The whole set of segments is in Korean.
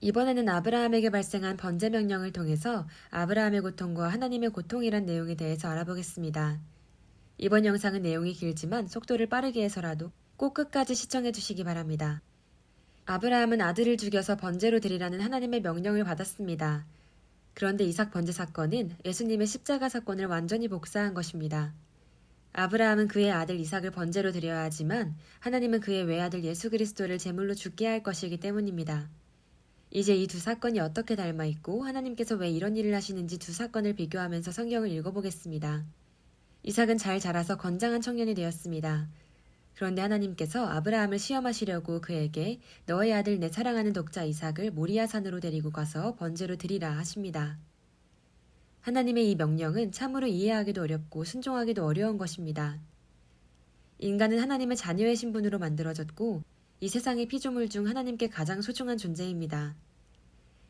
이번에는 아브라함에게 발생한 번제 명령을 통해서 아브라함의 고통과 하나님의 고통이란 내용에 대해서 알아보겠습니다. 이번 영상은 내용이 길지만 속도를 빠르게 해서라도 꼭 끝까지 시청해 주시기 바랍니다. 아브라함은 아들을 죽여서 번제로 드리라는 하나님의 명령을 받았습니다. 그런데 이삭 번제 사건은 예수님의 십자가 사건을 완전히 복사한 것입니다. 아브라함은 그의 아들 이삭을 번제로 드려야 하지만 하나님은 그의 외아들 예수 그리스도를 제물로 죽게 할 것이기 때문입니다. 이제 이 두 사건이 어떻게 닮아 있고 하나님께서 왜 이런 일을 하시는지 두 사건을 비교하면서 성경을 읽어보겠습니다. 이삭은 잘 자라서 건장한 청년이 되었습니다. 그런데 하나님께서 아브라함을 시험하시려고 그에게 너의 아들 내 사랑하는 독자 이삭을 모리아 산으로 데리고 가서 번제로 드리라 하십니다. 하나님의 이 명령은 참으로 이해하기도 어렵고 순종하기도 어려운 것입니다. 인간은 하나님의 자녀의 신분으로 만들어졌고 이 세상의 피조물 중 하나님께 가장 소중한 존재입니다.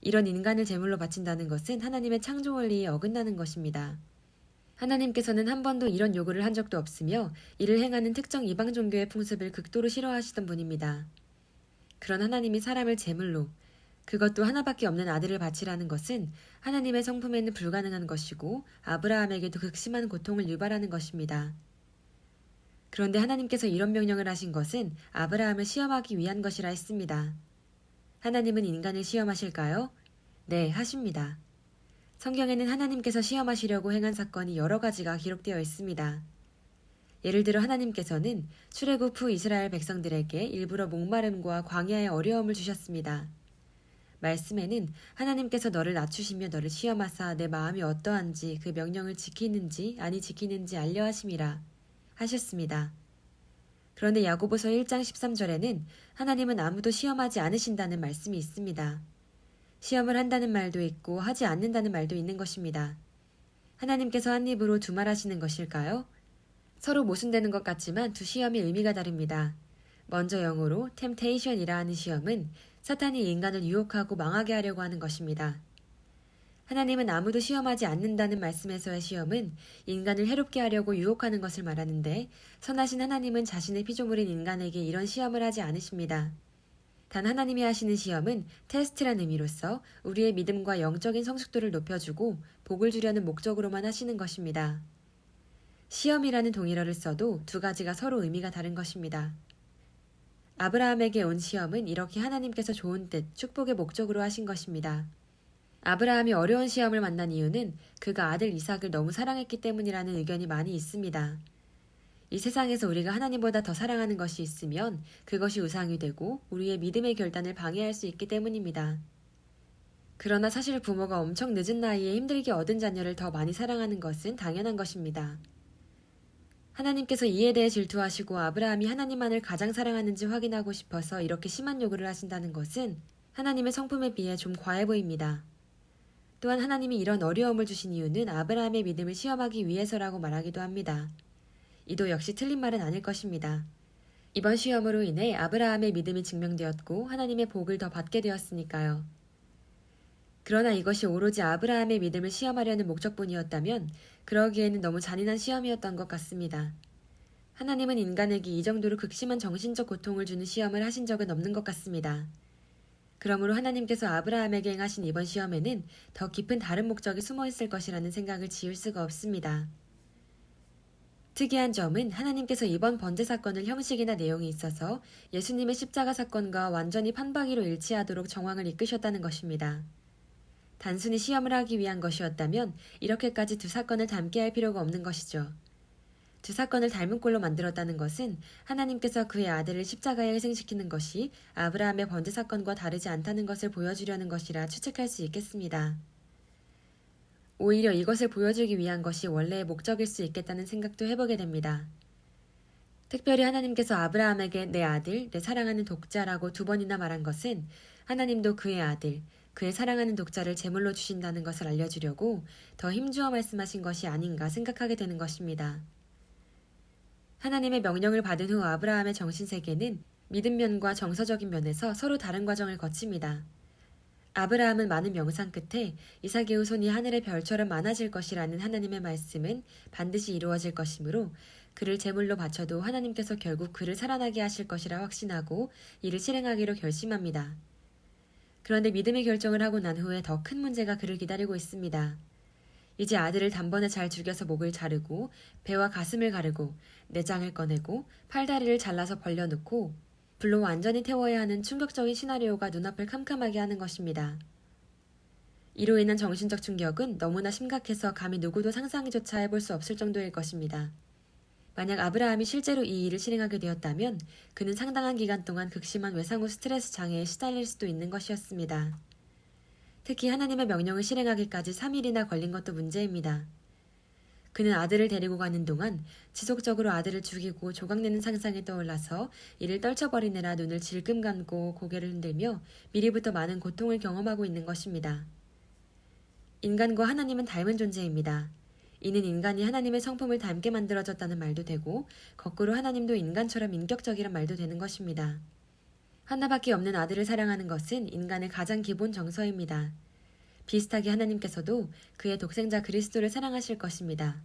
이런 인간을 제물로 바친다는 것은 하나님의 창조 원리에 어긋나는 것입니다. 하나님께서는 한 번도 이런 요구를 한 적도 없으며 이를 행하는 특정 이방 종교의 풍습을 극도로 싫어하시던 분입니다. 그런 하나님이 사람을 제물로, 그것도 하나밖에 없는 아들을 바치라는 것은 하나님의 성품에는 불가능한 것이고 아브라함에게도 극심한 고통을 유발하는 것입니다. 그런데 하나님께서 이런 명령을 하신 것은 아브라함을 시험하기 위한 것이라 했습니다. 하나님은 인간을 시험하실까요? 네, 하십니다. 성경에는 하나님께서 시험하시려고 행한 사건이 여러 가지가 기록되어 있습니다. 예를 들어 하나님께서는 출애굽 후 이스라엘 백성들에게 일부러 목마름과 광야의 어려움을 주셨습니다. 말씀에는 하나님께서 너를 낮추시며 너를 시험하사 내 마음이 어떠한지 그 명령을 지키는지 아니 지키는지 알려 하심이라 하셨습니다. 그런데 야고보서 1장 13절에는 하나님은 아무도 시험하지 않으신다는 말씀이 있습니다. 시험을 한다는 말도 있고 하지 않는다는 말도 있는 것입니다. 하나님께서 한 입으로 두 말 하시는 것일까요? 서로 모순되는 것 같지만 두 시험의 의미가 다릅니다. 먼저 영어로 temptation이라 하는 시험은 사탄이 인간을 유혹하고 망하게 하려고 하는 것입니다. 하나님은 아무도 시험하지 않는다는 말씀에서의 시험은 인간을 해롭게 하려고 유혹하는 것을 말하는데 선하신 하나님은 자신의 피조물인 인간에게 이런 시험을 하지 않으십니다. 단 하나님이 하시는 시험은 테스트란 의미로서 우리의 믿음과 영적인 성숙도를 높여주고 복을 주려는 목적으로만 하시는 것입니다. 시험이라는 동일어를 써도 두 가지가 서로 의미가 다른 것입니다. 아브라함에게 온 시험은 이렇게 하나님께서 좋은 뜻, 축복의 목적으로 하신 것입니다. 아브라함이 어려운 시험을 만난 이유는 그가 아들 이삭을 너무 사랑했기 때문이라는 의견이 많이 있습니다. 이 세상에서 우리가 하나님보다 더 사랑하는 것이 있으면 그것이 우상이 되고 우리의 믿음의 결단을 방해할 수 있기 때문입니다. 그러나 사실 부모가 엄청 늦은 나이에 힘들게 얻은 자녀를 더 많이 사랑하는 것은 당연한 것입니다. 하나님께서 이에 대해 질투하시고 아브라함이 하나님만을 가장 사랑하는지 확인하고 싶어서 이렇게 심한 요구를 하신다는 것은 하나님의 성품에 비해 좀 과해 보입니다. 또한 하나님이 이런 어려움을 주신 이유는 아브라함의 믿음을 시험하기 위해서라고 말하기도 합니다. 이도 역시 틀린 말은 아닐 것입니다. 이번 시험으로 인해 아브라함의 믿음이 증명되었고 하나님의 복을 더 받게 되었으니까요. 그러나 이것이 오로지 아브라함의 믿음을 시험하려는 목적뿐이었다면 그러기에는 너무 잔인한 시험이었던 것 같습니다. 하나님은 인간에게 이 정도로 극심한 정신적 고통을 주는 시험을 하신 적은 없는 것 같습니다. 그러므로 하나님께서 아브라함에게 행하신 이번 시험에는 더 깊은 다른 목적이 숨어 있을 것이라는 생각을 지울 수가 없습니다. 특이한 점은 하나님께서 이번 번제 사건을 형식이나 내용이 있어서 예수님의 십자가 사건과 완전히 판박이로 일치하도록 정황을 이끄셨다는 것입니다. 단순히 시험을 하기 위한 것이었다면 이렇게까지 두 사건을 닮게 할 필요가 없는 것이죠. 두 사건을 닮은 꼴로 만들었다는 것은 하나님께서 그의 아들을 십자가에 희생시키는 것이 아브라함의 번제 사건과 다르지 않다는 것을 보여주려는 것이라 추측할 수 있겠습니다. 오히려 이것을 보여주기 위한 것이 원래의 목적일 수 있겠다는 생각도 해보게 됩니다. 특별히 하나님께서 아브라함에게 내 아들, 내 사랑하는 독자라고 두 번이나 말한 것은 하나님도 그의 아들, 그의 사랑하는 독자를 제물로 주신다는 것을 알려주려고 더 힘주어 말씀하신 것이 아닌가 생각하게 되는 것입니다. 하나님의 명령을 받은 후 아브라함의 정신세계는 믿음 면과 정서적인 면에서 서로 다른 과정을 거칩니다. 아브라함은 많은 명상 끝에 이삭의 후손이 하늘의 별처럼 많아질 것이라는 하나님의 말씀은 반드시 이루어질 것이므로 그를 제물로 바쳐도 하나님께서 결국 그를 살아나게 하실 것이라 확신하고 이를 실행하기로 결심합니다. 그런데 믿음의 결정을 하고 난 후에 더 큰 문제가 그를 기다리고 있습니다. 이제 아들을 단번에 잘 죽여서 목을 자르고 배와 가슴을 가르고 내장을 꺼내고 팔다리를 잘라서 벌려놓고 불로 완전히 태워야 하는 충격적인 시나리오가 눈앞을 캄캄하게 하는 것입니다. 이로 인한 정신적 충격은 너무나 심각해서 감히 누구도 상상조차 해볼 수 없을 정도일 것입니다. 만약 아브라함이 실제로 이 일을 실행하게 되었다면 그는 상당한 기간 동안 극심한 외상 후 스트레스 장애에 시달릴 수도 있는 것이었습니다. 특히 하나님의 명령을 실행하기까지 3일이나 걸린 것도 문제입니다. 그는 아들을 데리고 가는 동안 지속적으로 아들을 죽이고 조각내는 상상이 떠올라서 이를 떨쳐버리느라 눈을 질끔 감고 고개를 흔들며 미리부터 많은 고통을 경험하고 있는 것입니다. 인간과 하나님은 닮은 존재입니다. 이는 인간이 하나님의 성품을 닮게 만들어졌다는 말도 되고 거꾸로 하나님도 인간처럼 인격적이란 말도 되는 것입니다. 하나밖에 없는 아들을 사랑하는 것은 인간의 가장 기본 정서입니다. 비슷하게 하나님께서도 그의 독생자 그리스도를 사랑하실 것입니다.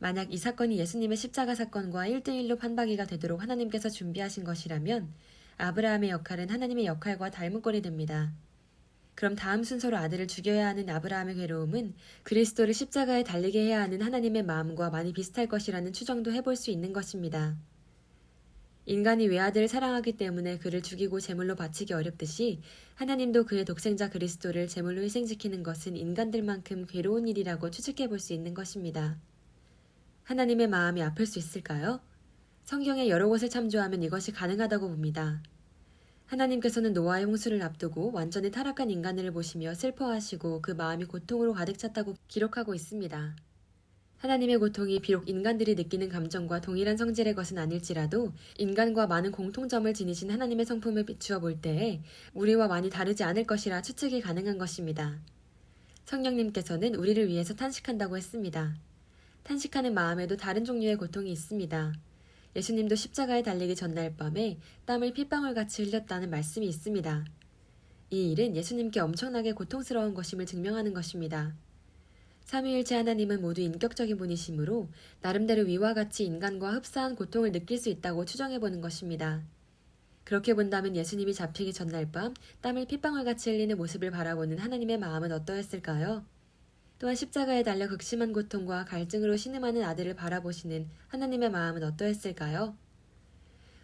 만약 이 사건이 예수님의 십자가 사건과 1대1로 판박이가 되도록 하나님께서 준비하신 것이라면 아브라함의 역할은 하나님의 역할과 닮은 꼴이 됩니다. 그럼 다음 순서로 아들을 죽여야 하는 아브라함의 괴로움은 그리스도를 십자가에 달리게 해야 하는 하나님의 마음과 많이 비슷할 것이라는 추정도 해볼 수 있는 것입니다. 인간이 외아들을 사랑하기 때문에 그를 죽이고 제물로 바치기 어렵듯이 하나님도 그의 독생자 그리스도를 제물로 희생시키는 것은 인간들만큼 괴로운 일이라고 추측해 볼 수 있는 것입니다. 하나님의 마음이 아플 수 있을까요? 성경의 여러 곳을 참조하면 이것이 가능하다고 봅니다. 하나님께서는 노아의 홍수를 앞두고 완전히 타락한 인간을 보시며 슬퍼하시고 그 마음이 고통으로 가득 찼다고 기록하고 있습니다. 하나님의 고통이 비록 인간들이 느끼는 감정과 동일한 성질의 것은 아닐지라도 인간과 많은 공통점을 지니신 하나님의 성품을 비추어 볼 때에 우리와 많이 다르지 않을 것이라 추측이 가능한 것입니다. 성령님께서는 우리를 위해서 탄식한다고 했습니다. 탄식하는 마음에도 다른 종류의 고통이 있습니다. 예수님도 십자가에 달리기 전날 밤에 땀을 핏방울같이 흘렸다는 말씀이 있습니다. 이 일은 예수님께 엄청나게 고통스러운 것임을 증명하는 것입니다. 삼위일체 하나님은 모두 인격적인 분이시므로 나름대로 위와 같이 인간과 흡사한 고통을 느낄 수 있다고 추정해보는 것입니다. 그렇게 본다면 예수님이 잡히기 전날 밤 땀을 핏방울같이 흘리는 모습을 바라보는 하나님의 마음은 어떠했을까요? 또한 십자가에 달려 극심한 고통과 갈증으로 신음하는 아들을 바라보시는 하나님의 마음은 어떠했을까요?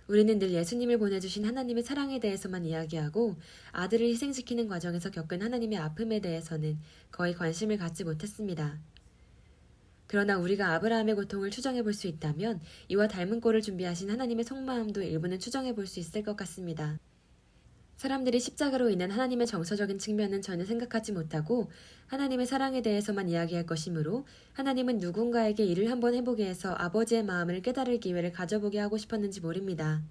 우리는 늘 예수님을 보내주신 하나님의 사랑에 대해서만 이야기하고 아들을 희생시키는 과정에서 겪은 하나님의 아픔에 대해서는 거의 관심을 갖지 못했습니다. 그러나 우리가 아브라함의 고통을 추정해 볼 수 있다면 이와 닮은 꼴을 준비하신 하나님의 속마음도 일부는 추정해 볼 수 있을 것 같습니다. 사람들이 십자가로 인한 하나님의 정서적인 측면은 전혀 생각하지 못하고 하나님의 사랑에 대해서만 이야기할 것이므로 하나님은 누군가에게 일을 한번 해보게 해서 아버지의 마음을 깨달을 기회를 가져보게 하고 싶었는지 모릅니다.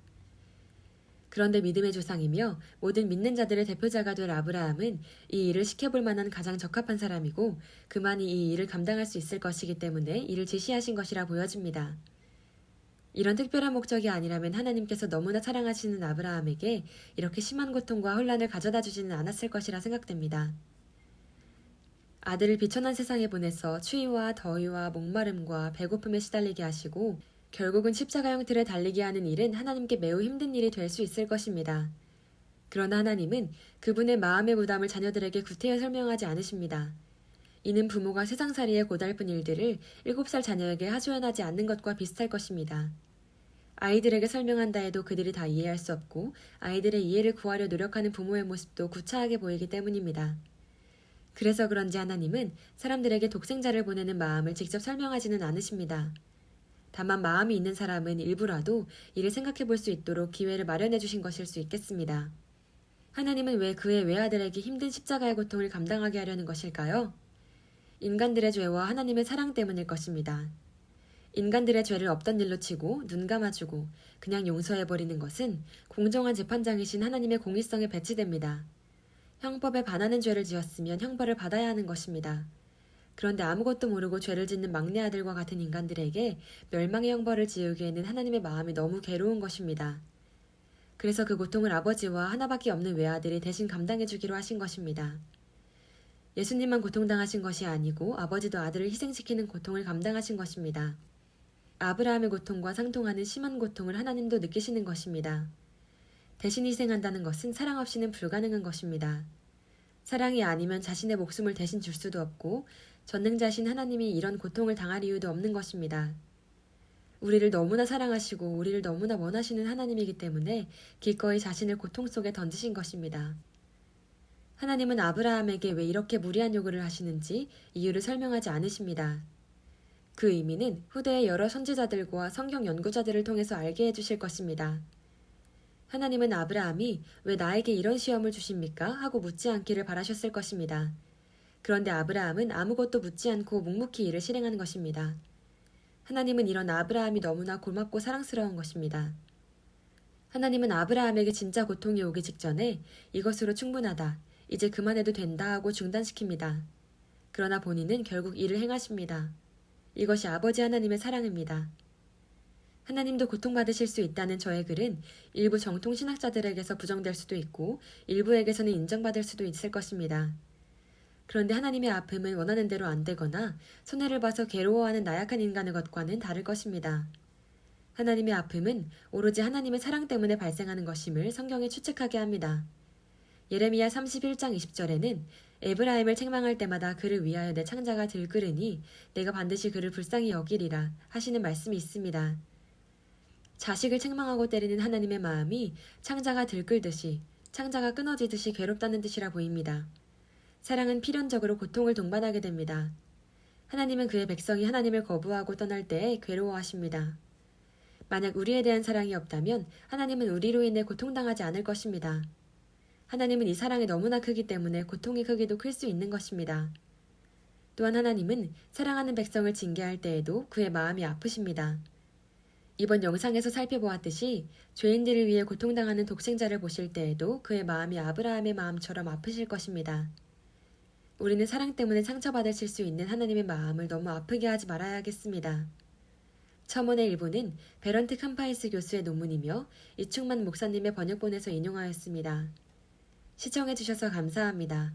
그런데 믿음의 조상이며 모든 믿는 자들의 대표자가 될 아브라함은 이 일을 시켜볼 만한 가장 적합한 사람이고 그만이 이 일을 감당할 수 있을 것이기 때문에 이를 지시하신 것이라 보여집니다. 이런 특별한 목적이 아니라면 하나님께서 너무나 사랑하시는 아브라함에게 이렇게 심한 고통과 혼란을 가져다 주지는 않았을 것이라 생각됩니다. 아들을 비천한 세상에 보내서 추위와 더위와 목마름과 배고픔에 시달리게 하시고 결국은 십자가형 틀에 달리게 하는 일은 하나님께 매우 힘든 일이 될 수 있을 것입니다. 그러나 하나님은 그분의 마음의 부담을 자녀들에게 구태여 설명하지 않으십니다. 이는 부모가 세상살이의 고달픈 일들을 7살 자녀에게 하소연하지 않는 것과 비슷할 것입니다. 아이들에게 설명한다 해도 그들이 다 이해할 수 없고 아이들의 이해를 구하려 노력하는 부모의 모습도 구차하게 보이기 때문입니다. 그래서 그런지 하나님은 사람들에게 독생자를 보내는 마음을 직접 설명하지는 않으십니다. 다만 마음이 있는 사람은 일부라도 이를 생각해 볼 수 있도록 기회를 마련해 주신 것일 수 있겠습니다. 하나님은 왜 그의 외아들에게 힘든 십자가의 고통을 감당하게 하려는 것일까요? 인간들의 죄와 하나님의 사랑 때문일 것입니다. 인간들의 죄를 없던 일로 치고 눈 감아주고 그냥 용서해버리는 것은 공정한 재판장이신 하나님의 공의성에 배치됩니다. 형법에 반하는 죄를 지었으면 형벌을 받아야 하는 것입니다. 그런데 아무것도 모르고 죄를 짓는 막내 아들과 같은 인간들에게 멸망의 형벌을 지우기에는 하나님의 마음이 너무 괴로운 것입니다. 그래서 그 고통을 아버지와 하나밖에 없는 외아들이 대신 감당해주기로 하신 것입니다. 예수님만 고통당하신 것이 아니고 아버지도 아들을 희생시키는 고통을 감당하신 것입니다. 아브라함의 고통과 상통하는 심한 고통을 하나님도 느끼시는 것입니다. 대신 희생한다는 것은 사랑 없이는 불가능한 것입니다. 사랑이 아니면 자신의 목숨을 대신 줄 수도 없고 전능자신 하나님이 이런 고통을 당할 이유도 없는 것입니다. 우리를 너무나 사랑하시고 우리를 너무나 원하시는 하나님이기 때문에 기꺼이 자신을 고통 속에 던지신 것입니다. 하나님은 아브라함에게 왜 이렇게 무리한 요구를 하시는지 이유를 설명하지 않으십니다. 그 의미는 후대의 여러 선지자들과 성경 연구자들을 통해서 알게 해주실 것입니다. 하나님은 아브라함이 왜 나에게 이런 시험을 주십니까? 하고 묻지 않기를 바라셨을 것입니다. 그런데 아브라함은 아무것도 묻지 않고 묵묵히 이를 실행한 것입니다. 하나님은 이런 아브라함이 너무나 고맙고 사랑스러운 것입니다. 하나님은 아브라함에게 진짜 고통이 오기 직전에 이것으로 충분하다, 이제 그만해도 된다 하고 중단시킵니다. 그러나 본인은 결국 이를 행하십니다. 이것이 아버지 하나님의 사랑입니다. 하나님도 고통받으실 수 있다는 저의 글은 일부 정통신학자들에게서 부정될 수도 있고 일부에게서는 인정받을 수도 있을 것입니다. 그런데 하나님의 아픔은 원하는 대로 안 되거나 손해를 봐서 괴로워하는 나약한 인간의 것과는 다를 것입니다. 하나님의 아픔은 오로지 하나님의 사랑 때문에 발생하는 것임을 성경에 추측하게 합니다. 예레미야 31장 20절에는 에브라임을 책망할 때마다 그를 위하여 내 창자가 들끓으니 내가 반드시 그를 불쌍히 여기리라 하시는 말씀이 있습니다. 자식을 책망하고 때리는 하나님의 마음이 창자가 들끓듯이, 창자가 끊어지듯이 괴롭다는 뜻이라 보입니다. 사랑은 필연적으로 고통을 동반하게 됩니다. 하나님은 그의 백성이 하나님을 거부하고 떠날 때에 괴로워하십니다. 만약 우리에 대한 사랑이 없다면 하나님은 우리로 인해 고통당하지 않을 것입니다. 하나님은 이 사랑이 너무나 크기 때문에 고통의 크기도 클 수 있는 것입니다. 또한 하나님은 사랑하는 백성을 징계할 때에도 그의 마음이 아프십니다. 이번 영상에서 살펴보았듯이 죄인들을 위해 고통당하는 독생자를 보실 때에도 그의 마음이 아브라함의 마음처럼 아프실 것입니다. 우리는 사랑 때문에 상처받으실 수 있는 하나님의 마음을 너무 아프게 하지 말아야겠습니다. 첨언의 일부는 베런트 캄파이스 교수의 논문이며 이충만 목사님의 번역본에서 인용하였습니다. 시청해주셔서 감사합니다.